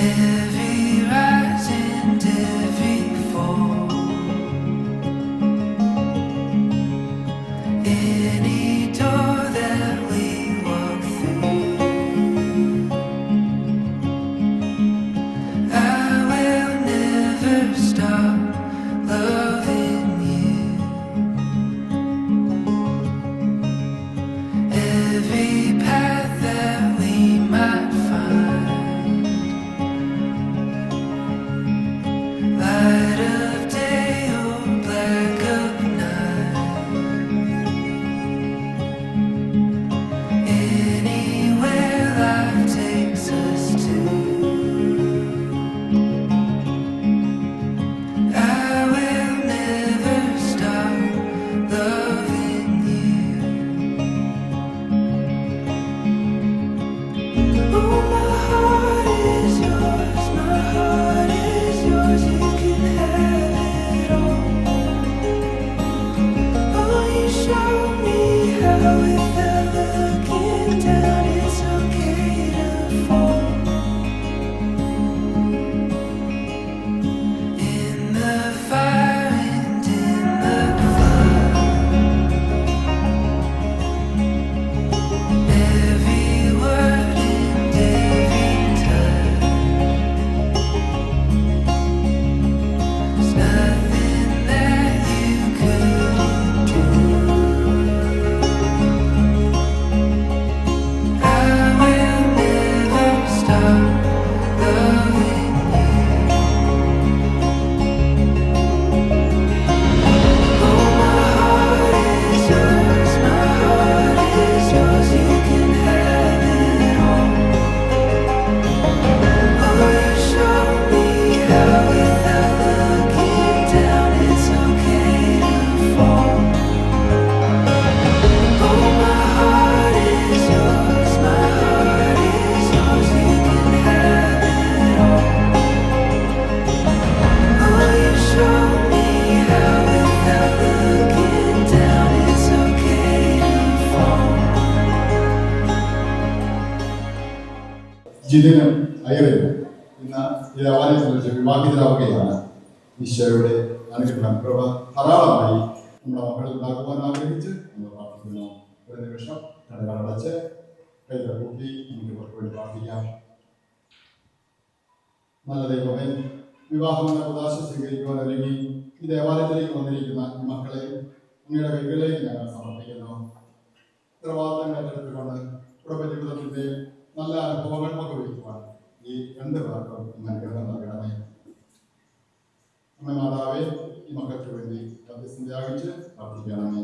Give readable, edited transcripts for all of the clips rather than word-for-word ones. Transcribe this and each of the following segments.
Every rise and every fall, any door that we walk through, I will never stop loving you. Every path that we might find, light of day or black of night, anywhere life takes us to, I will never stop loving you. Oh, my heart is yours, my heart is yours, you can have it all. Oh, you show me how without looking down it's okay to fall. In the fire and in the flood, every word and every touch, there's nothing that you couldn't do. I will never stop loving you. Oh, my heart is yours, my heart is yours, you can have it all. Oh, you show me how without looking down it's okay to fall. Oh, my heart is yours, my heart is yours, you can have it all. Oh, you show me how without looking down it's okay to fall. ജിതിനും അയറിനും ഇന്ന് ഈ ദേവാലയത്തിൽ വെച്ച് വിവാഹിതരാവുകയാണ്. ഈശോയുടെ അനുഗ്രഹം കൃപ ധാരാളമായി നമ്മുടെ മക്കളിൽ ഉണ്ടാക്കുവാൻ ആഗ്രഹിച്ച് നമ്മൾ പ്രാർത്ഥിക്കുന്നു. ഒരു നിമിഷം കണ്ണുകളടച്ച് കൈകൾ കൂട്ടി നമുക്ക് ഇവർക്ക് വേണ്ടി പ്രാർത്ഥിക്കാം. നല്ല ദൈവമേ, വിവാഹമെന്ന ഉദാശ സ്വീകരിക്കുവാൻ ഒരുങ്ങി ഈ ദേവാലയത്തിലേക്ക് വന്നിരിക്കുന്ന ഈ മക്കളെ അങ്ങയുടെ കൈകളിലേക്ക് ഞങ്ങൾ സമർപ്പിക്കുന്നു. ഉത്തരവാദിത്തങ്ങൾ ഏറ്റെടുത്തുകൊണ്ട് കുടുംബ ജീവിതത്തിന്റെ നല്ല അനുഭവങ്ങൾ പങ്കുവയ്ക്കുവാൻ ഈ രണ്ട് പേർക്കും അനുഗ്രഹം നൽകണമേ. അമ്മ മാതാവേ, ഈ മക്കൾക്ക് വേണ്ടി മധ്യസ്ഥം ത്യാഗിച്ച് പ്രാർത്ഥിക്കണമേ.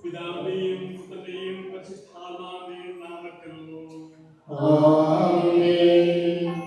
പിതാവിന്റെയും പുത്രന്റെയും പരിശുദ്ധാത്മാവിന്റെയും നാമത്തിൽ ആമേൻ.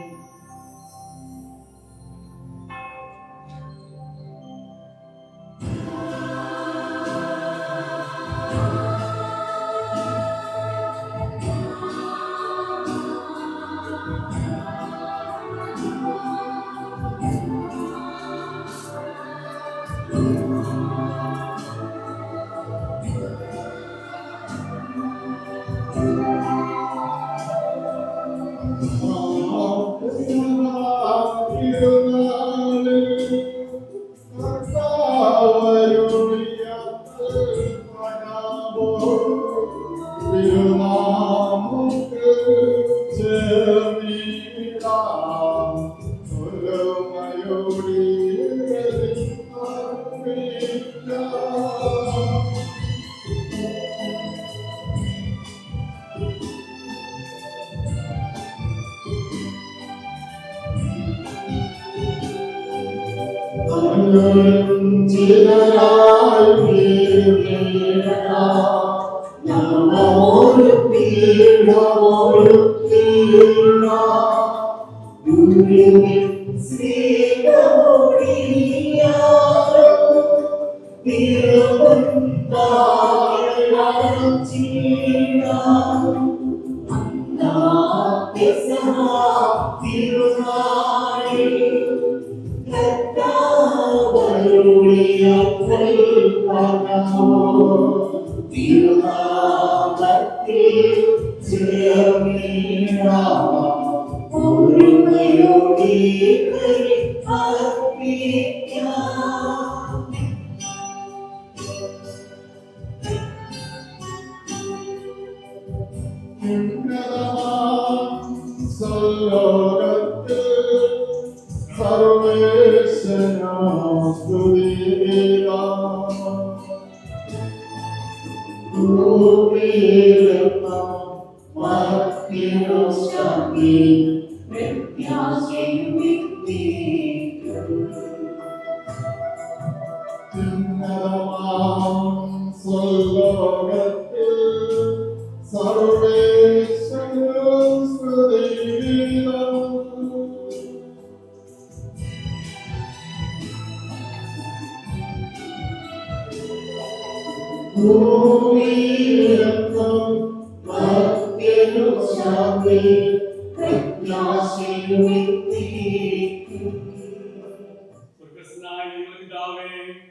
സ്വർഗ്ഗസ്ഥനായ ഞങ്ങളുടെ പിതാവേ,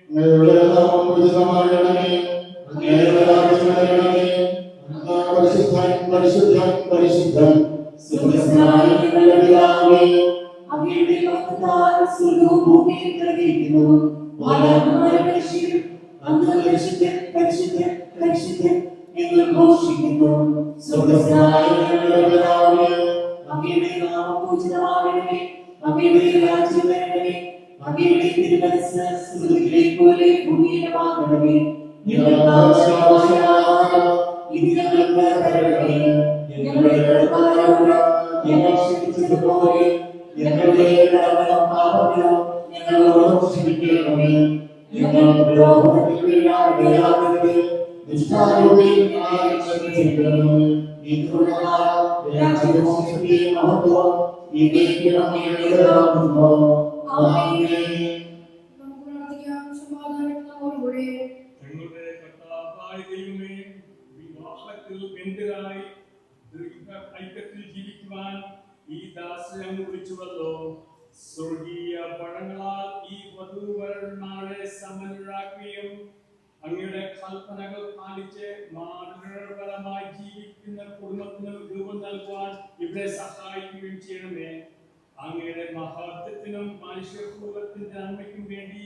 അങ്ങയുടെ നാമം പൂജിതമാകണമേ. അങ്ങയുടെ രാജ്യം വരണമേ. അങ്ങ് പരിശുദ്ധൻ പരിശുദ്ധൻ പരിശുദ്ധൻ. സ്വർഗ്ഗസ്ഥനായ ഞങ്ങളുടെ പിതാവേ, അങ്ങയുടെ വാഗ്ദാന സ്വർഗ്ഗവും ഭൂമിയും നിറഞ്ഞിരിക്കുന്നു. മാലാഖമാരുടെ പരിശുദ്ധൻ, അങ്ങ് പരിശുദ്ധൻ പരിശുദ്ധൻ പരിശുദ്ധൻ എന്ന് ഘോഷിക്കുന്നു. സ്വർഗ്ഗസ്ഥനായ ഞങ്ങളുടെ പിതാവേ, അങ്ങയുടെ നാമം പൂജിതമാകണമേ. അങ്ങയുടെ രാജ്യം വരണമേ. അങ്ങയുടെ തിരുമനസ്സ് സ്വർഗ്ഗത്തിലെ പോലെ ഭൂമിയിലുമാകണമേ. ഞങ്ങൾക്ക് ആവശ്യമായ ആഹാരം ഇന്ന് ഞങ്ങൾക്ക് തരണമേ. ഞങ്ങളുടെ കടക്കാരോട് ഞങ്ങൾ ക്ഷമിച്ചതുപോലെ ഞങ്ങളുടെ കടങ്ങളും പാപങ്ങളും ഞങ്ങളോട് ക്ഷമിക്കണമേ. ഞങ്ങൾ പ്രലോഭനത്തിൽ വീഴാനിടയാകരുതേ. ദുഷ്ടാരൂപിയിൽ ഞങ്ങളെ രക്ഷിക്കണമേ. ഇതുകൊണ്ടാൽ രാജ്യവും ശക്തിയും മഹത്വവും എന്നേക്കും അങ്ങയുടേതാകുന്നു. ആമേൻ. നമുക്ക് പ്രാർത്ഥിക്കാം. സമാധാനത്തോടുകൂടെ ഞങ്ങളുടെ കർത്താവായ ദൈവമേ, വിവാഹത്തിൽ ബന്ധിതരായി ഐക്യത്തിൽ ജീവിക്കുവാൻ ഈ ദാസനെ അങ്ങ് വിളിച്ചുവല്ലോ. സ്വർഗീയ പഴങ്ങളാൽ ഈ വധൂവരന്മാരെ സമന്വരാക്കുകയും അങ്ങയുടെ കൽപ്പനകൾ പാലിച്ച് മാതൃകപരമായി ജീവിക്കുന്ന കുടുംബത്തിന് രൂപം നൽകുവാൻ ഇവരെ സഹായിക്കുകയും ചെയ്യണമേ. അങ്ങയുടെ മഹത്വത്തിനും മനുഷ്യകുലത്തിന്റെ നന്മയ്ക്കും വേണ്ടി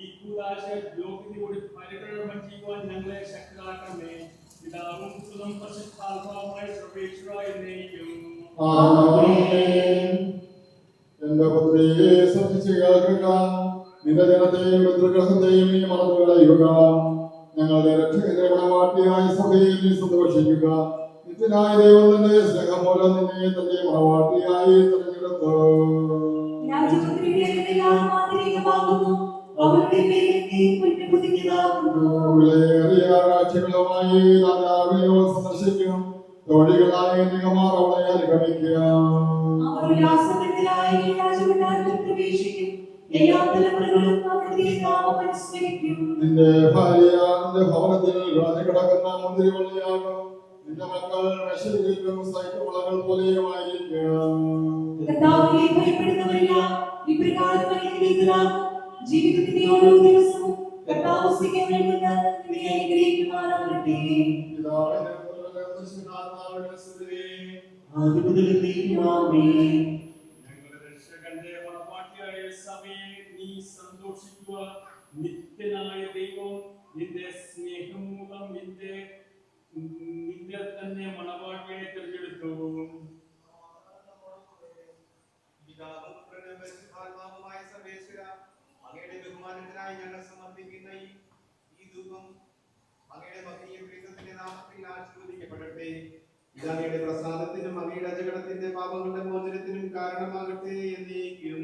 ഈ കൂതാശ യോഗ്യതയോട് പരികരണം ചെയ്യുവാൻ ഞങ്ങളെ ശക്തരാക്കണമേ. പിതാവും പുത്രനും പരിശുദ്ധാത്മാവുമായ സർവേശ്വര എന്നേക്കും. ആമേൻ. എന്റെ പുത്രിയെ ശ്രദ്ധിച്ച് കേൾക്കുക. നിന്റെ ജനത്തെയും പിതൃഗ്രഹത്തെയും നീ മറന്നു കളയുക. ഞങ്ങളുടെ രക്ഷകന്റെ മണവാട്ടിയായ സഭയെ നീ സന്തോഷിക്കുക. നിത്യനായ ദൈവം നിന്റെ സ്നേഹം മൂലം നിന്നെ തന്റെ മണവാട്ടിയായി തിരഞ്ഞെടുത്തു. രാജപുത്രികളെല്ലാം ആദരീയമാകുന്നു. അവരുടെ പേരിൽ നീ പുണ്യപുതിഞ്ഞതാകുന്നു. വിലയേറിയ കാഴ്ചകളുമായി രാജാവിനെയോ സന്ദർശിക്കും. തോഴികളായ നിഗമാർ അവളെ അനുഗമിക്കുക. അവർ ഉല്ലാസഭരിതരായി രാജകൊട്ടാരത്തിൽ പ്രവേശിക്കും. എല്ലാ തലമുറകളും അവിടുത്തെ നാമം അനുസ്മരിക്കും. നിന്റെ ഭാര്യ നിന്റെ ഭവനത്തിൽ കിടക്കുന്ന മുന്തിരിവള്ളിയാകും. നിന്റെ മക്കൾ മേശയിരിക്കും സൈക്കമുളകൾ പോലെയുമായിരിക്കും. കർത്താവിനെ ഭയപ്പെടുന്നവരെല്ലാം ഇപ്രകാരം അനുഗ്രഹീതരാകും. ജീവിതത്തിന്റെ ഓരോ ദിവസവും കർത്താവ് സ്വീകരിൽ നിന്ന് നിന്നെ അനുഗ്രഹിക്കുമാറാകട്ടെ. പിതാവിന്റെ പുത്രന്റെ പരിശുദ്ധാത്മാവിന്റെ സ്തുതി. ഞങ്ങളുടെ രക്ഷകന്റെ മണവാട്ടിയായ സഭയെ നീ സന്തോഷിക്കുക. നിത്യനായ ദൈവം നിന്റെ സ്നേഹം മൂലം നിന്റെ തന്നെ മണവാട്ടിയെ തിരഞ്ഞെടുത്തു. പിതാവും പുത്രനും പരിശുദ്ധാത്മാവുമായ സർവേശ്വര, അങ്ങയുടെ ബഹുമാനത്തിനായി ഞങ്ങൾ സമർപ്പിക്കുന്ന ഈ ധൂപം അങ്ങയുടെ ഭക്തിയും പ്രീതത്തിന്റെ നാമത്തിൽ ആശീർവദിക്കപ്പെടട്ടെ. ഇത് അങ്ങയുടെ പ്രസാദത്തിനും അങ്ങയുടെ അജഗണത്തിന്റെ പാപങ്ങളുടെ മോചനത്തിനും കാരണമാകട്ടെ എന്നേക്കും.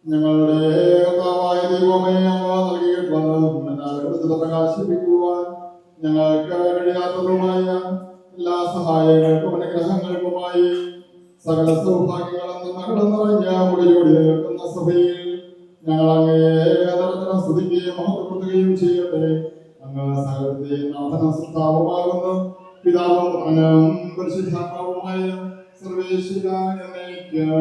ഞങ്ങളുടെ കർത്താവായ ദൈവമേ, അങ്ങ് നൽകിയിട്ടുള്ള പ്രകാശിപ്പിക്കുവാൻ ഞങ്ങൾക്ക് കഴിയാത്തതുമായ എല്ലാ സഹായങ്ങൾക്കും അനുഗ്രഹങ്ങൾക്കുമായി സകല സൗഭാഗ്യങ്ങളും നന്മകളും നിറഞ്ഞ മുടിയോടി നിൽക്കുന്ന സഭയിൽ ഞങ്ങൾ അങ്ങയെ ഏകതരത്തിലും സ്തുതിക്കുകയും മഹത്വപ്പെടുത്തുകയും ചെയ്യട്ടെ. അങ്ങ് സകലത്തെയും നാഥന സൃഷ്ടാവുമാകുന്നു. പിതാവും പുത്രനും പരിശുദ്ധാത്മാവുമായ സർവേശ്വര എന്നേക്കും.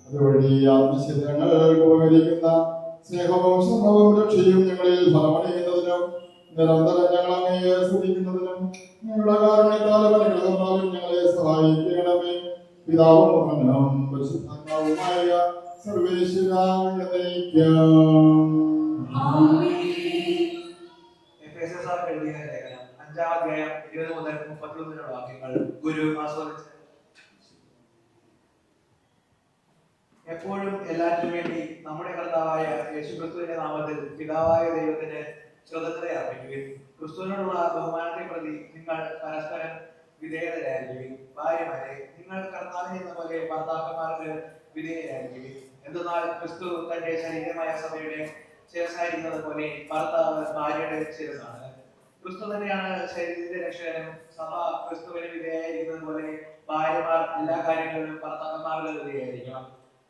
അതുവഴി ആത്മശരീരങ്ങൾ ഉപകരിക്കുന്ന സ്നേഹവും ശ്രമവും രക്ഷയും ഞങ്ങളിൽ ഫലമണിയുന്നതിനും നിരന്തരം ഞങ്ങൾ അങ്ങയെ സ്തുതിക്കുന്നതിനും ഞങ്ങളുടെ കാരുണ്യത്താലും അനുഗ്രഹത്താലും ഞങ്ങളെ സഹായിക്കണമേ. പിതാവും പുത്രനും പരിശുദ്ധാത്മാവുമായ സർവേശ്വര എന്നേക്കും. എഫേസ്യർക്കാർക്ക് എഴുതിയ ലേഖനം 5-ാം അധ്യായം 20 മുതൽ 31 വാക്യങ്ങൾ ഗുരു ആസ്വദിച്ചു. എപ്പോഴും എല്ലാറ്റിനും വേണ്ടി നമ്മുടെ കർത്താവായ യേശുക്രിസ്തുവിന്റെ നാമത്തിൽ പിതാവായ ദൈവത്തിന് കൃതജ്ഞത അർപ്പിക്കുകയും ക്രിസ്തുവിനോടുള്ള ബഹുമാനത്തെ പ്രതി നിങ്ങൾ പരസ്പരം വിധേയരായിരിക്കും. ഭാര്യമാരെ, നിങ്ങൾ കർത്താവിനെ എന്ന പോലെ ഭർത്താക്കന്മാർക്ക് വിധേയരായിരിക്കും. എന്തെന്നാൽ ക്രിസ്തു തന്റെ ശരീരമായ സഭയുടെ ശിരസായിരിക്കുന്നത് പോലെ ഭർത്താവ് ഭാര്യയുടെ ശിരസാണ്. ക്രിസ്തു തന്നെയാണ് ശരീരത്തിന്റെ രക്ഷകനും. സഭ ക്രിസ്തുവിന് വിധേയായിരിക്കുന്നത് പോലെ ഭാര്യമാർ എല്ലാ കാര്യങ്ങളിലും ഭർത്താക്കന്മാർക്ക് വിധേയായിരിക്കണം.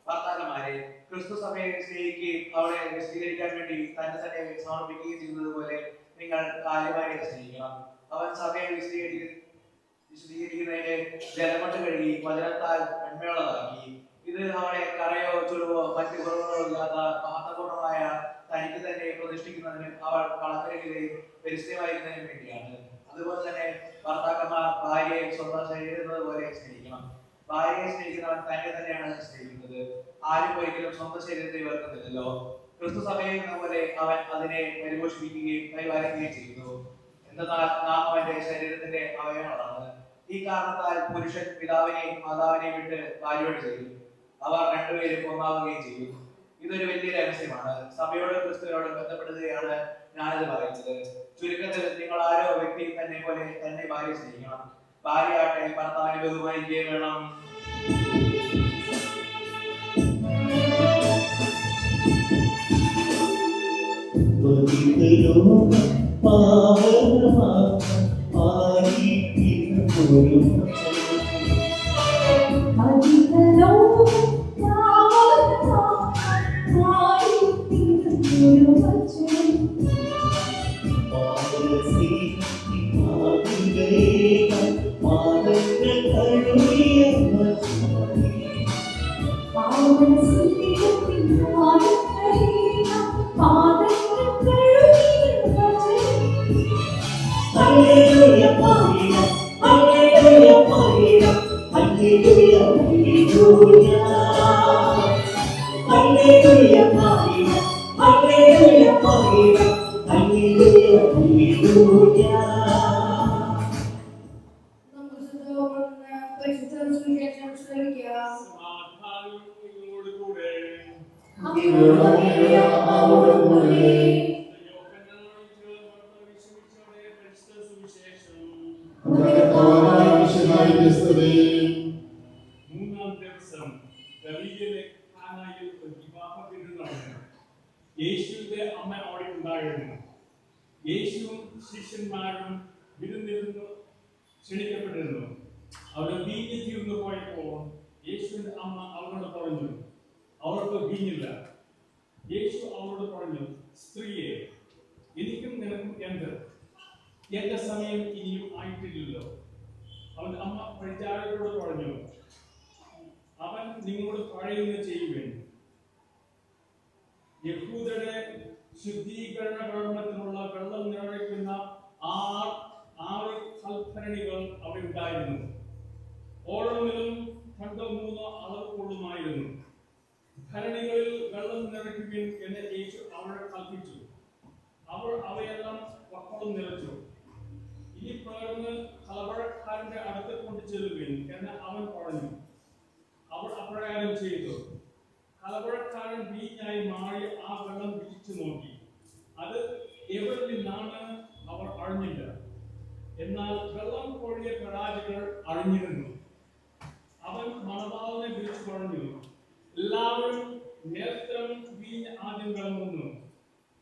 ഭർത്താക്കന്മാരെ, ക്രിസ്തു സഭയെ സ്നേഹിക്കുകയും അവളെ വിശദീകരിക്കാൻ വേണ്ടി തന്നെ തന്നെ സമർപ്പിക്കുകയും ചെയ്യുന്നത് പോലെ നിങ്ങൾ ഭാര്യമാരെ സ്നേഹിക്കണം. അവൻ സഭയെ വിശദീകരിക്കുന്നതിന് ജലം കൊണ്ട് കഴുകി വചനത്താൽ നന്മയുള്ളതാക്കി. ഇത് അവളെ കറയോ ചുളിവോ മറ്റു കുറവുകളോ ഇല്ലാത്ത മഹത്വപൂർണമായ തനിക്ക് തന്നെ പ്രതിഷ്ഠിക്കുന്നതിനും അവൾ കളത്തിലെയും പരിസ്ഥിതിയായിരുന്നതിനും വേണ്ടിയാണ്. അതുപോലെ തന്നെ ഭർത്താക്കന്മാർ ഭാര്യയെ സ്വന്തം ശരീരം പോലെ സ്നേഹിക്കണം. ഭാര്യയെ സ്നേഹിക്കുന്നവൻ തന്നെ തന്നെയാണ് സ്നേഹിക്കുന്നത്. ആരും ഒരിക്കലും സ്വന്തം ശരീരത്തെ വെറുക്കുന്നില്ലല്ലോ. ക്രിസ്തു സഭയെ എന്ന പോലെ അവൻ അതിനെ പരിപോഷിപ്പിക്കുകയും കൈകാര്യം ചെയ്യുന്നു. എന്നാൽ നാം അവന്റെ ശരീരത്തിന്റെ അവയവങ്ങളാണ്. ഈ കാരണത്താൽ പുരുഷൻ പിതാവിനെയും മാതാവിനെയും വിട്ട് ഭാര്യയോട് ചെയ്യും, അവർ രണ്ടുപേരും ഒന്നാവുകയും ചെയ്യും. ഇതൊരു വലിയ രഹസ്യമാണ്. സഭയോട് ക്രിസ്തുവിനോട് ബന്ധപ്പെടുകയാണ് ഞാനിത് പറയുന്നത്. ചുരുക്കത്തിൽ നിങ്ങൾ ആരോ വ്യക്തി തന്നെ പോലെ തന്നെ ഭാര്യ സ്നേഹിക്കണം. ഭാര്യയാട്ടെ ഭർത്താവിനെ ബഹുമാനിക്കുകയും വേണം. ും നമുക്ക് സുഖമാകുന്ന പരിശുദ്ധ സുവിശേഷം ശ്രവിക്കാം. സമാധാനം നിങ്ങളോടുകൂടെ. മൂന്നാം ദിവസം ഗലീലയിലെ കാനായിൽ ഒരു വിവാഹ വിരുന്ന് നടന്നു. യേശുവിന്റെ അമ്മ അവിടെ ഉണ്ടായിരുന്നു. യേശുവും ശിഷ്യന്മാരും വിരുന്നിരുന്ന് ക്ഷണിക്കപ്പെട്ടിരുന്നു. അവർ വീഞ്ഞ് തീർന്നു പോയപ്പോൾ യേശുവിന്റെ അമ്മ അവരോട് പറഞ്ഞു, അവർക്ക് വീഞ്ഞില്ല. യേശു അവരോട് പറഞ്ഞു, സ്ത്രീയെ, എനിക്കും നിനക്കും എന്ത്? എന്റെ സമയം ഇനിയും ആയിട്ടില്ലല്ലോ. അവന്റെ അമ്മ പരിചാരകരോട് പറഞ്ഞു, അവൻ നിങ്ങളോട് പറയുന്നത് ചെയ്യുവേൻ. യഹൂദരുടെ ശുദ്ധീകരണ കർമ്മത്തിനുള്ള വെള്ളം നിറയ്ക്കുന്ന ആറ് കൽഭരണികൾ അവിടെ ഉണ്ടായിരുന്നു. ഓരോന്നിലും 2-3 അളവ് കൊള്ളുമായിരുന്നു. ഭരണികളിൽ വെള്ളം നിറയ്ക്കുവിൻ എന്ന് യേശു അവരെ കൽപ്പിച്ചു. അവർ അവയെല്ലാം വക്കോളം നിറച്ചു. ഇനി പകർന്ന് കലവറക്കാരന്റെ അടുത്ത് കൊണ്ട് ചെല്ലുവിൻ എന്ന് അവൻ പറഞ്ഞു. അവർ അപ്രകാരം ചെയ്തു. കലവറക്കാരൻ വീഞ്ഞായി മാറി ആ വെള്ളം രുചിച്ചു നോക്കി. അത് എവരിൽ നിന്നാണ് അവർ അറിഞ്ഞില്ല. എന്നാൽ വെള്ളം കോഴിയ പ്രവാചകർ അറിഞ്ഞിരുന്നു. അവൻ മണവാളനെ വിളിച്ചു പറഞ്ഞു, എല്ലാവരും നേത്രം വീഞ്ഞ് ആദ്യം വിളമ്പുന്നു.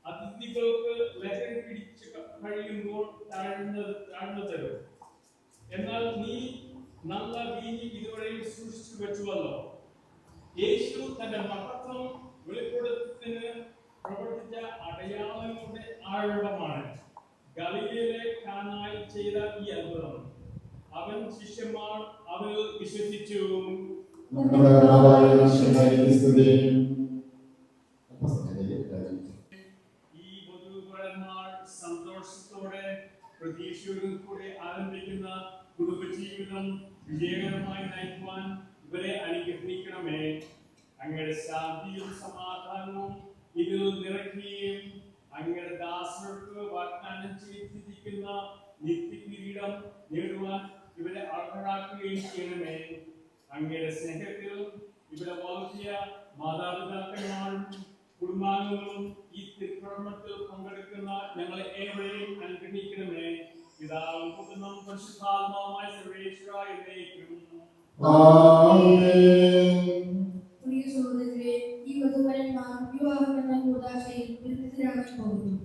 അതിഥികൾക്ക് ലഹരി പിടിച്ച് കഴിയുമ്പോൾ താഴ്ന്നു തരും. എന്നാൽ നീ നല്ല വീഞ്ഞ് ഇതുവരെയും സൂക്ഷിച്ചു വെച്ചുവല്ലോ. യേശു തന്റെ മഹത്വം വെളിപ്പെടുത്തുന്നതിന് പ്രവർത്തിച്ച അടയാളങ്ങളുടെ ആരംഭമാണ് ഗലീലയിലെ കാനായിൽ ചെയ്ത ഈ അത്ഭുതം. അവൻ ശിഷ്യന്മാർ അവനിൽ വിശ്വസിച്ചു. ഈ വധൂവരന്മാർ സന്തോഷത്തോടെ പ്രതീക്ഷയോടും കൂടെ ആരംഭിക്കുന്ന കുടുംബജീവിതം വിജയകരമായി നയിക്കുവാൻ ഇവരെ അനുഗ്രഹിക്കണമേ. അങ്ങയുടെ ശാന്തിയും സമാധാനവും ഇതിൽ നിറയ്ക്കുകയും അങ്ങയുടെ ദാസർക്ക് വാഗ്ദാനം ചെയ്തിരിക്കുന്ന നിത്യകിരീടം നേടുവാൻ ഇവരെ അർഹരാക്കുകയും ചെയ്യണമേ. അങ്ങയുടെ സ്നേഹത്തിൽ ഇവരെ വളർത്തിയ മാതാപിതാക്കന്മാരും കുടുംബാംഗങ്ങളും ഈ തിരുക്കർമ്മത്തിൽ പങ്കെടുക്കുന്ന ഞങ്ങളെ ഏവരെയും അനുഗ്രഹിക്കണമേ. പിതാവും പുത്രനും പരിശുദ്ധാത്മാവുമായ സർവേശ്വര എന്നേക്കും. പ്രിയ സഹോദരരെ, ഈ വധൂവരന്മാർ വിവാഹം എന്ന കൂദാശയിൽ ബന്ധിതരാകാൻ പോകുന്നു.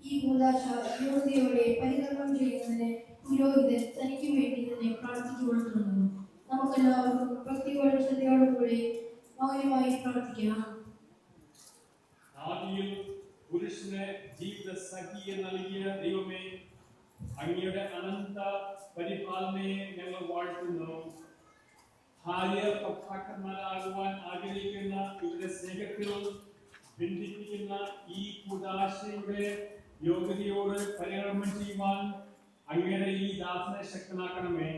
ഈ കൂദാശ യോഗ്യതയോടെ പരികർമ്മം ചെയ്യുന്നതിന് പുരോഹിതൻ തനിക്ക് വേണ്ടി തന്നെ പ്രാർത്ഥിക്കുവാൻ തുടങ്ങുന്നു. നമുക്കെല്ലാവർക്കും ഭക്തിയോടും ശ്രദ്ധയോടും കൂടി മൗനമായി പ്രാർത്ഥിക്കാം. ആദിയിൽ പുരുഷന് ജീവിത സഖിയെ നൽകിയ ദൈവമേ, അങ്ങയുടെ അനന്ത പരിപാലനയെ ഞങ്ങൾ വാഴ്ത്തുന്നു. ഭാര്യ ഭർത്താക്കന്മാരാകുവാൻ ആഗ്രഹിക്കുന്ന ഇവരുടെ സ്നേഹത്തിൽ ബന്ധിപ്പിക്കുന്ന ഈ കൂദാശയുടെ യോഗ്യതയോട് പരികർമ്മം ചെയ്യുവാൻ അങ്ങയുടെ ഈ ദാസനെ ശക്തനാക്കണമേ.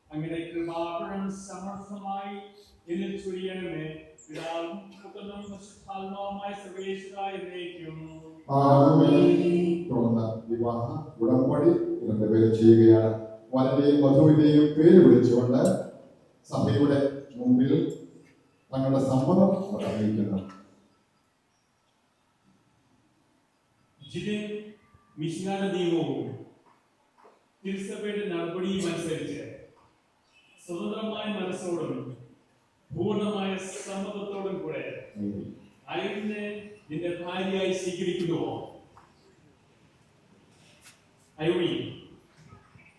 അങ്ങയുടെ കൃപാകരം സമർത്ഥമായി എന്നിൽ ചൊരിയണമേ. പിതാവും പുത്രനും പരിശുദ്ധാത്മാവുമായ സർവേശ്വര എന്നേക്കും. തുടർന്ന് വിവാഹ ഉടമ്പടി രണ്ടുപേര് ചെയ്യുകയാണ്. വരന്റെയും വധുവിന്റെയും പേര് വിളിച്ചുകൊണ്ട് സഭയുടെ മുമ്പിൽ തങ്ങളുടെ സമ്മതം അവർ അറിയിക്കുന്നു. ജിതിൻ മിശിഹായുടെ നിയമവും തിരുസഭയുടെ നടപടിയും അനുസരിച്ച് സ്വതന്ത്രമായ മനസ്സോടും പൂർണ്ണമായ സമ്മതത്തോടും കൂടെ അയവിനെ നിന്റെ ഭാര്യയായി സ്വീകരിക്കുന്നുവോ? അയവി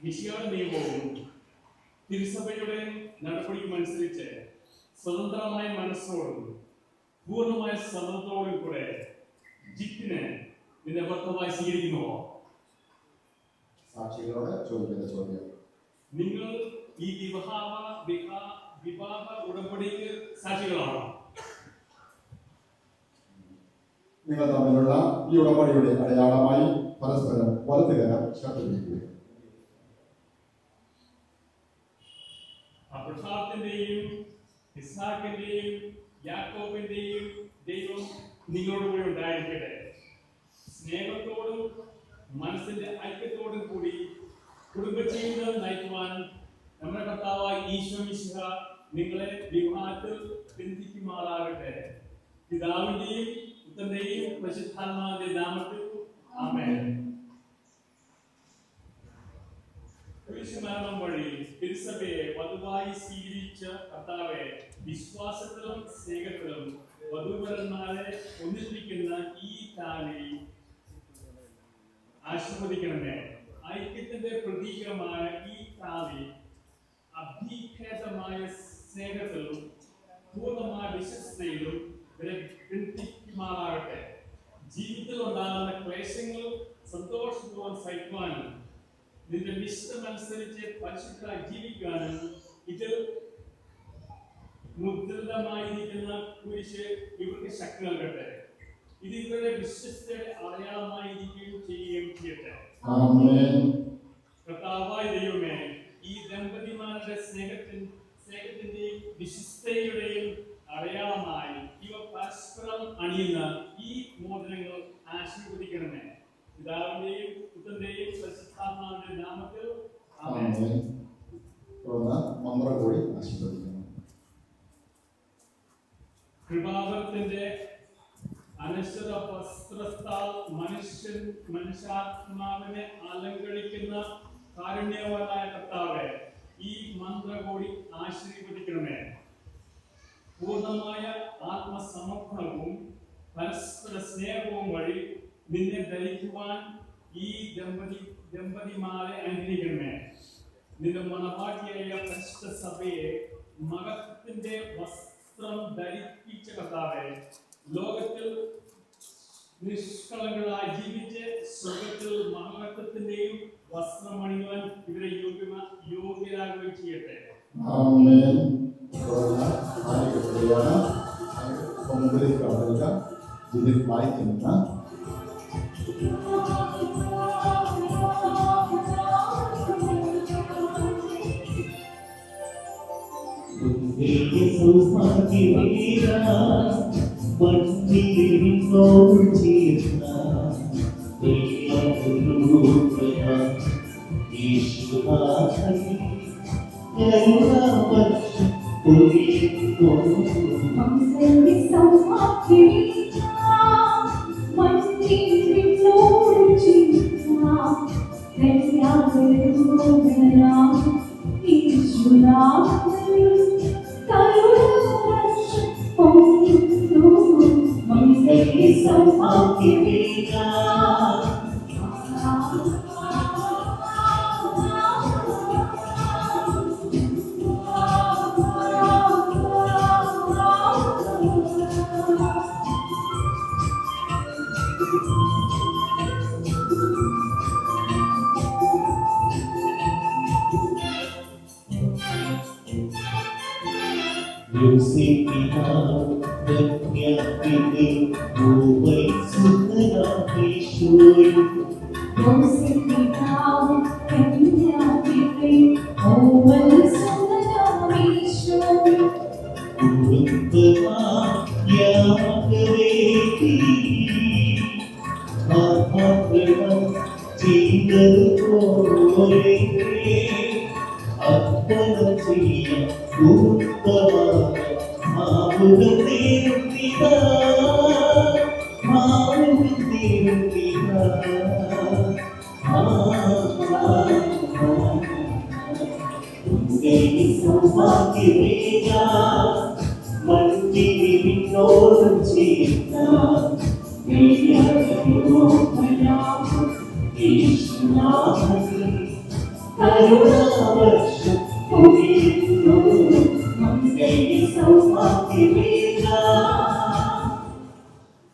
മിശിഹായുടെ നിയമവും തിരുസഭയുടെ നടപടിയും അനുസരിച്ച് സ്വതന്ത്രമായ മനസ്സോടും പൂർണ്ണമായ സമ്മതത്തോടും കൂടെ ജിത്തിനെ നിന്റെ ഭർത്താവായി സ്വീകരിക്കുന്നുവോ? സാക്ഷികളോട് ചോദിക്കുന്ന ചോദ്യം. നിങ്ങൾ ഈ വിവാഹ ഉടമ്പടിക്ക് സാക്ഷികളാണോ? നിങ്ങൾ തമ്മിലുള്ള ഈ ഉടമ്പടിയുടെ അടയാളമായി പരസ്പരം വലത്തുകരം ചേർത്ത് പിടിക്കുക. അബ്രഹാത്തിന്റെയും ഇസ്ഹാക്കിന്റെയും യാക്കോബിന്റെയും ദൈവം നിങ്ങളോടുകൂടി ഉണ്ടായിരിക്കട്ടെ. സ്നേഹത്തോടും മനസ്സിന്റെ ഐക്യത്തോടും കൂടി കുടുംബജീവിതം നയിക്കുവാൻ നമ്മുടെ കർത്താവായ ഈശോ മിശിഹ നിങ്ങളെ വിവാഹത്തിൽ ബന്ധിക്കുമാറാകട്ടെ. പിതാവിന്റെയും പുത്രന്റെയും പരിശുദ്ധാത്മാവിന്റെ നാമത്തിൽ ആമേൻ. കുരിശുമരണം വഴി തിരുസഭയെ വധുവായി സ്വീകരിച്ച കർത്താവെ, വിശ്വാസത്തിലും സ്നേഹത്തിലും വധൂവരന്മാരെ ഒന്നിപ്പിക്കുന്ന ഈ താലി ആശീർവദിക്കണമേ. ഐക്യത്തിന്റെ പ്രതീകമായ ഈ താലി അഭിഭേദമായ സ്നേഹത്തിലും പൂർണ്ണമായ വിശ്വസ്തയിലും ബന്ധിക്കുമാറാകട്ടെ. ജീവിതത്തിൽ ഉണ്ടാകുന്ന ക്ലേശങ്ങൾ സന്തോഷപൂർവ്വം സഹിക്കുവാനും നിന്റെ നിശ്ചയമനുസരിച്ച് പരിശുദ്ധമായി ജീവിക്കാനും ഇതിൽ മുദ്രിതമായിരിക്കുന്ന കുരിശ് ഇവർക്ക് ശക്തി നൽകട്ടെ. ഇത് ഇവരുടെ വിശ്വസ്തയുടെ അടയാളമായിരിക്കുകയും ചെയ്യുകയും ചെയ്യട്ടെ. കർത്താവായ ദൈവമേ, ഈ ദമ്പതിമാരുടെ സ്നേഹത്തിന്റെയും വിശ്വസ്തയുടെയും അടയാളമായി ഇവ പരസ്പരം അണിയുന്ന ഈ മോതിരങ്ങൾ ആശീർവദിക്കണമേ. പിതാവിന്റെയും പുത്രന്റെയും പരിശുദ്ധാത്മാവിന്റെ നാമത്തിൽ ആമേൻ. മന്ത്രം കൂടി ആശീർവദിക്കണം. കൃപാവരത്തിന്റെ അനശ്വര വസ്ത്രത്താൽ മനുഷ്യാത്മാവിനെ അലങ്കരിക്കുന്ന കാരുണ്യവാനായ കർത്താവേ, ഈ മന്ത്രകൂടി ആശീർവദിക്കണമേ. പൂർണ്ണമായ ആത്മസമർപ്പണവും പരസ്പര സ്നേഹവും വഴി നിന്നെ ധരിക്കുവാൻ ഈ ദമ്പതിമാരെ അനുഗ്രഹിക്കണമേ. നിന്റെ മണവാട്ടിയായ പരിശുദ്ധ സഭയെ മഹത്വത്തിന്റെ വസ്ത്രം ധരിപ്പിച്ച കർത്താവേ, ലോകത്തിൽ നിഷ്കളങ്കരായി ജീവിച്ച് സ്വർഗത്തിൽ മഹത്വത്തിന്റെയും വസ്ത്രം അണിയുവാൻ ഇവരെ യോഗ്യരാകുകയും ചെയ്യട്ടെ.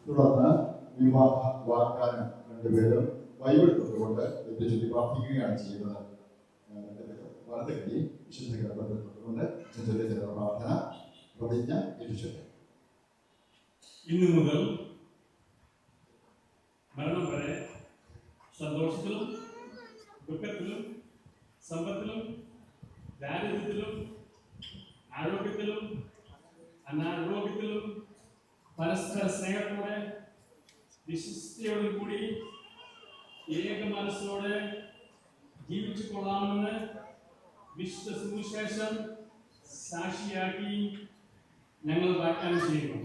തുടർന്ന് വിവാഹ വാഗ്ദാനം രണ്ടുപേരും ബൈബിൾ തൊട്ടുകൊണ്ട് ചൊല്ലി പ്രാർത്ഥിക്കുകയാണ് ചെയ്യുന്നത്. വലത് കൈ വിശുദ്ധ ഗ്രന്ഥത്തിൽ തൊട്ടുകൊണ്ട് ചൊല്ലി ചെയ്ത പ്രാർത്ഥന പ്രതിജ്ഞ ഏറ്റുചൊല്ലുക. ഇന്നു മുതൽ മരണം വരെ സന്തോഷത്തിലും ദുഃഖത്തിലും സമ്പത്തിലും ദാരിദ്ര്യത്തിലും ആരോഗ്യത്തിലും അനാരോഗ്യത്തിലും പരസ്പര സ്നേഹത്തോടെ വിശ്വസ്തയോടും കൂടി ഏക മനസ്സോടെ ജീവിച്ചു കൊള്ളാമെന്ന് വിശുദ്ധ സുവിശേഷം സാക്ഷിയാക്കി ഞങ്ങൾ വാഗ്ദാനം ചെയ്യുന്നു.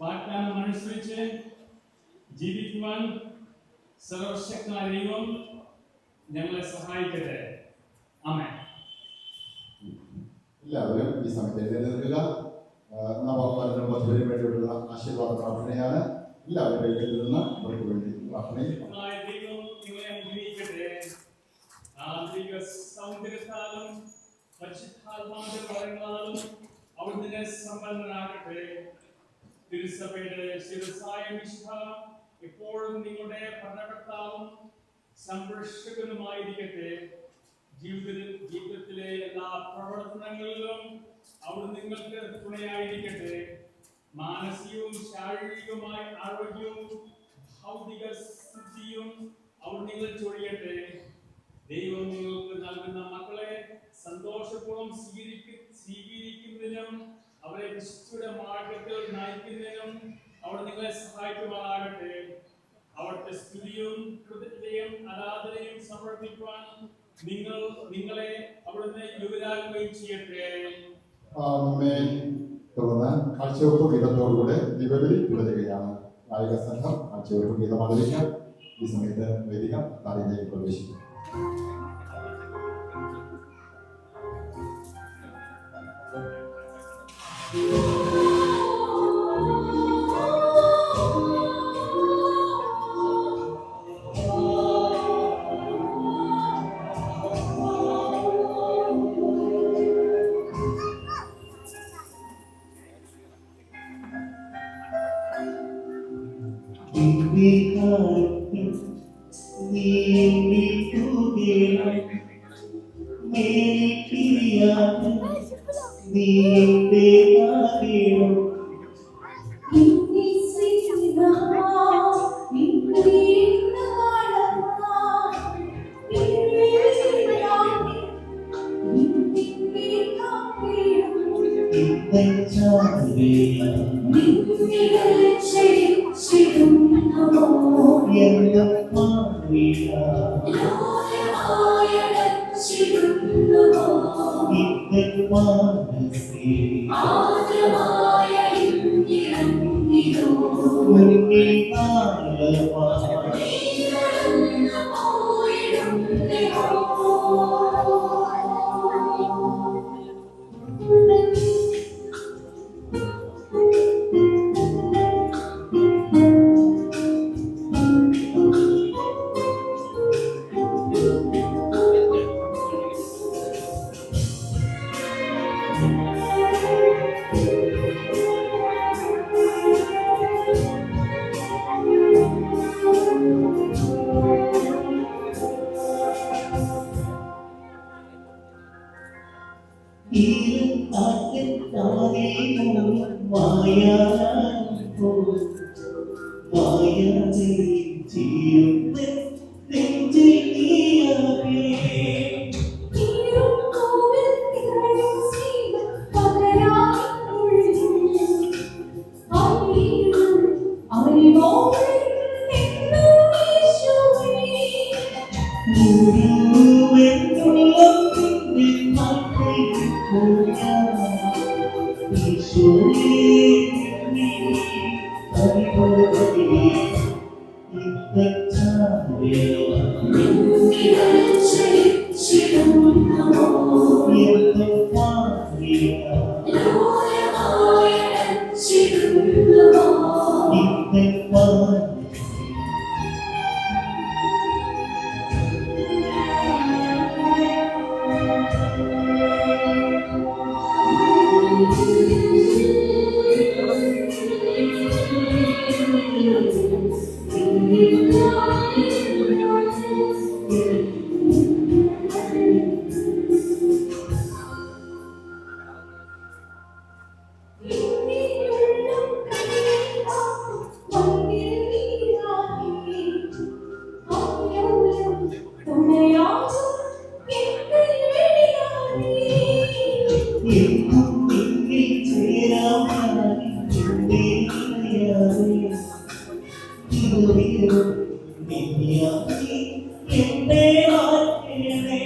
വാഗ്ദാനം അനുസരിച്ച് ജീവിക്കുവാൻ സർവശക്തനായ ദൈവം ഞങ്ങളെ സഹായിക്കട്ടെ. ആമേൻ. എല്ലാവരും ഈ സമയത്ത് എഴുന്നേൽക്കുക. നവവധുവിനും വധുവിനും വേണ്ടിയുള്ള ആശീർവാദ പ്രാർത്ഥനയാണ്. എല്ലാവരും കൈകളിൽ നിന്ന് അവർക്ക് വേണ്ടി പ്രാർത്ഥനയിൽ ദൈവം നിങ്ങളെ അനുഗ്രഹിക്കട്ടെ. ആന്തരിക സൗന്ദര്യത്താലും പരിശുദ്ധാത്മാവിന്റെ വരങ്ങളാലും അവിടുന്ന് സമ്പന്നനാകട്ടെ. തിരുസഭയുടെ ശിരസായ മിശിഹ എപ്പോഴും നിങ്ങളുടെ ഭരണകർത്താവും സംരക്ഷകനുമായിരിക്കട്ടെ. ജീവിതത്തിലെ എല്ലാ പ്രവർത്തനങ്ങളിലും അവിടെ നിങ്ങൾക്ക് തുണയായിരിക്കട്ടെ. മാനസികവും ശാരീരികവുമായ ആരോഗ്യവും ഭൗതിക സ്ഥിതിയും അവിടെ നിങ്ങൾ ചൊരിയട്ടെ. ദൈവം നിങ്ങൾക്ക് നൽകുന്ന മക്കളെ സന്തോഷപൂർവ്വം സ്വീകരിക്കുന്നതിനും അവരെ വിശുദ്ധിയുടെ മാർഗത്തിൽ നയിക്കുന്നതിനും അവിടെ നിങ്ങളെ സഹായിക്കുമാറാകട്ടെ. അവിടുത്തെ സ്തുതിയും കൃതജ്ഞതയും ആരാധനയും സമർപ്പിക്കുവാൻ നിങ്ങളെ അവിടുന്ന് യോഗ്യരാക്കുകയും ചെയ്യട്ടെ. ആമേൻ. തുടർന്ന് കാഴ്ചവെപ്പ് ഗീതത്തോടുകൂടെ ദിവബലി തുടരുകയാണ്. നായക സംഘം കാഴ്ചവെപ്പ് ഗീതം അവതരിക്കാം. ഈ സമയത്ത് വേദിക താരയിലേക്ക് പ്രവേശിക്കും. എന്നെ മാറ്റണമേ.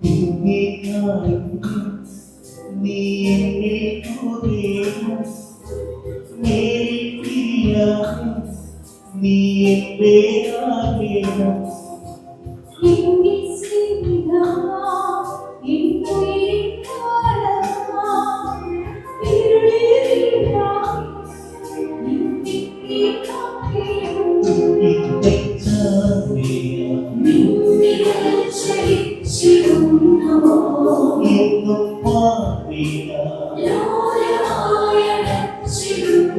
നിന്നെ കാണുമ്പോൾ നീ എന്നെ ഹൃദയം നേരിട്ടില്ല, നീ എന്റെ ആഗ്രഹം. എന്നും മാറില്ല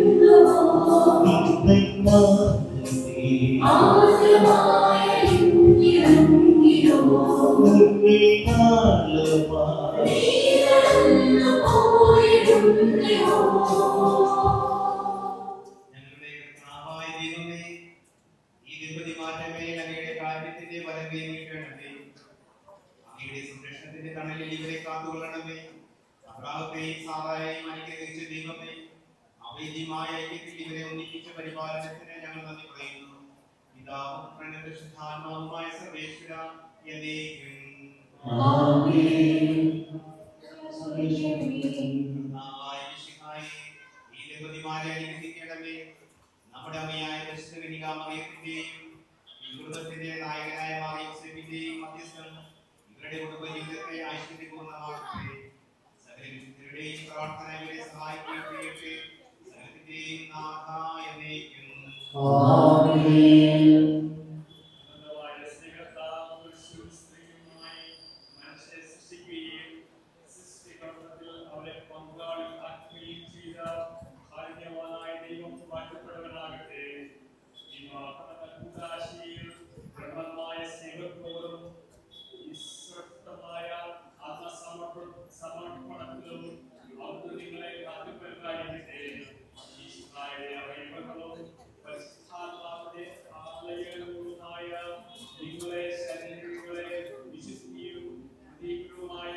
നിന്നെ മാത്രമേ മുന്നിൽ നാളുമായി ഞങ്ങളുടെ കർത്താവായ ദൈവമേ, ഈ ദമ്പതി മാറ്റമേ അങ്ങയുടെ കാര്യത്തിന്റെ വലമേ നീക്കണമേ. അങ്ങയുടെ സംരക്ഷണത്തിന്റെ തണലിൽ ഇവരെ കാത്തുകൊള്ളണമേ. അബ്രാഹത്തെയും സാറായെയും അനുഗ്രഹിച്ച ദൈവമേ, അവൈദ്യമായ ഐക്യത്തിൽ ഇവരെ ഒന്നിപ്പിച്ച പരിപാലനത്തിന് ഞങ്ങൾ നന്ദി പറയുന്നു. പിതാവും പുത്രനും പരിശുദ്ധാത്മാവുമായ സർവേശ്വര എന്നേക്കും. കർത്താവായ മിശിഹായേ, ഈ ദമ്പതിമാരെ അനുഗ്രഹിക്കണമേ. നമ്മുടെ അമ്മയായ പരിശുദ്ധ കന്യകാമറിയത്തിന്റെയും യുവത്തിന്റെ നായകനായ മാറിയോസേഫിന്റെയും മധ്യസ്ഥം ഇവരുടെ കുടുംബ ജീവിതത്തെ ഐശ്വര്യപൂർണ്ണമാക്കട്ടെ. സകല വിശുദ്ധരുടെയും പ്രാർത്ഥന ഇവരെ സഹായിക്കുകയും ചെയ്യട്ടെ. സകലത്തിന്റെയും നാഥ എന്നേക്കും. അനന്തമായ സ്നേഹത്താൽ സ്ത്രീയുമായി മനുഷ്യരെ സൃഷ്ടിക്കുകയും സൃഷ്ടികർമ്മത്തിൽ അവരെ പങ്കാളിയാക്കുകയും ചെയ്ത കാരുണ്യവാനായ ദൈവം വാഴ്ത്തപ്പെടുവാനാകട്ടെ. ഈ കൂടാശിയിൽ ബ്രഹ്മമായ സ്നേഹത്തോടും നിസ്വാർത്ഥമായ ആത്മസമർപ്പണത്തിലും അവിടുന്ന് നിങ്ങളെ കാത്തുപരിപാലിക്കട്ടെ. ഈശോയുടെ അവയവങ്ങളും പരിശുദ്ധാത്മാവിന്റെ ആലയങ്ങളുമായ നിങ്ങളെ ശരീരങ്ങളെ വിശുദ്ധിയും പ്രതീകവുമായ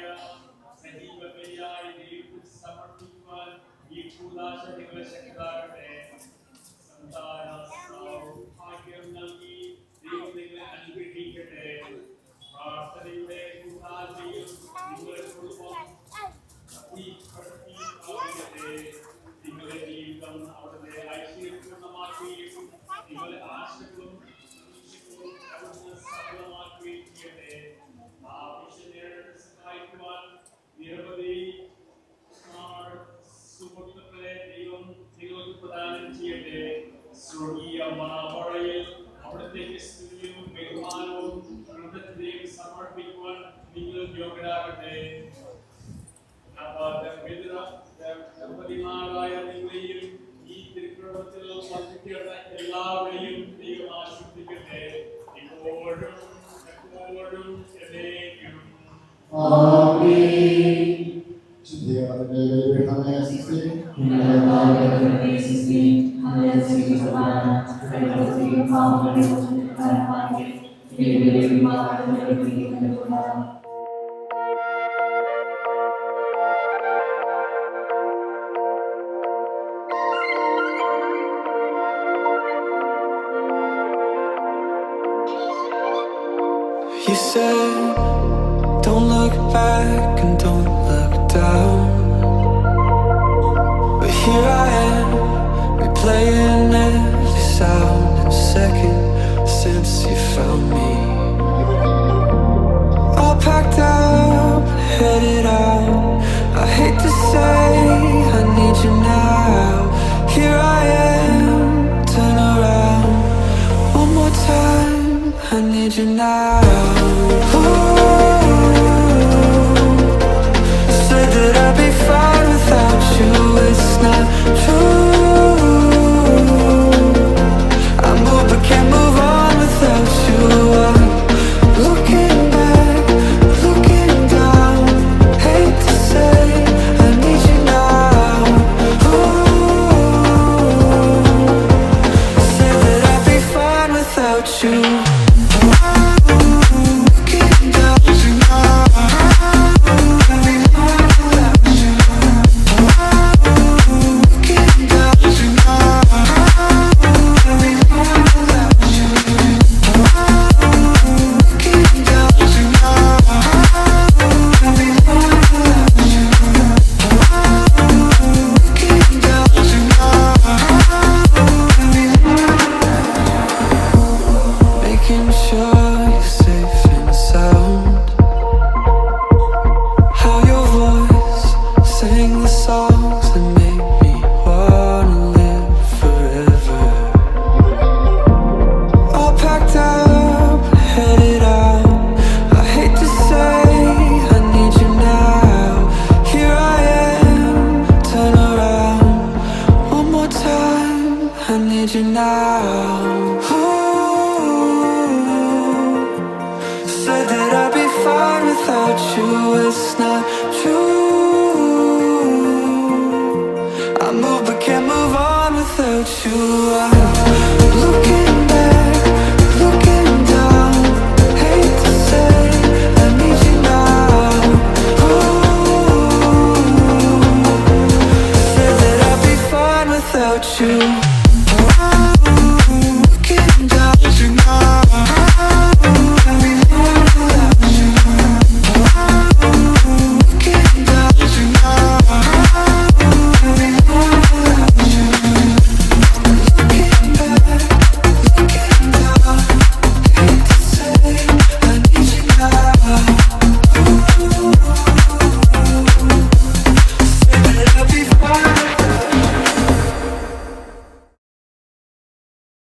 സജീവ ബലിയായി ദൈവത്തിൽ സമർപ്പിക്കുവാൻ ഈ കൂദാശ നിങ്ങളെ ശക്തരാകട്ടെ. സന്താന സൗഭാഗ്യം നൽകി ദൈവം നിങ്ങളെ അനുഗ്രഹിക്കട്ടെ. പ്രാർത്ഥനയുടെ കൂടാതെയും നിങ്ങളുടെ കുടുംബം നിങ്ങളുടെ ജീവിതം അവിടുത്തെ ഐശ്വര്യപൂർണ്ണമാക്കുകയും നിങ്ങളുടെ ആശകളും പ്രതീക്ഷകളും അവിടുന്ന് സഫലമാക്കുകയും ചെയ്യട്ടെ. ആ മിഷനെ സഹായിക്കുവാൻ നിരവധി സുഹൃത്തുക്കളെ ദൈവം നിങ്ങൾക്ക് പ്രദാനം ചെയ്യട്ടെ. സ്വർഗീയ മണവറയിൽ അവിടത്തേക്ക് സ്തുതിയും ബഹുമാനവും കൃതജ്ഞതയും സമർപ്പിക്കുവാൻ നിങ്ങൾ യോഗ്യരാകട്ടെ. ദമ്പതിമാരായ നിങ്ങളെയും ഈ തിരുക്കുടുംബത്തിൽ പങ്കുചേർന്ന എല്ലാവരെയും ദൈവം ആശീർവദിക്കട്ടെ. ഇപ്പോഴും എപ്പോഴും എന്നേക്കും. ശുദ്ധീകരണത്തിന്റെ ബലിപീഠമേ സ്തുതി. You said, don't look back and don't look down. But here I am, replaying every sound and second since you found me. All packed up, headed out. I hate to say I need you now. Here I am, turn around. One more time, I need you now.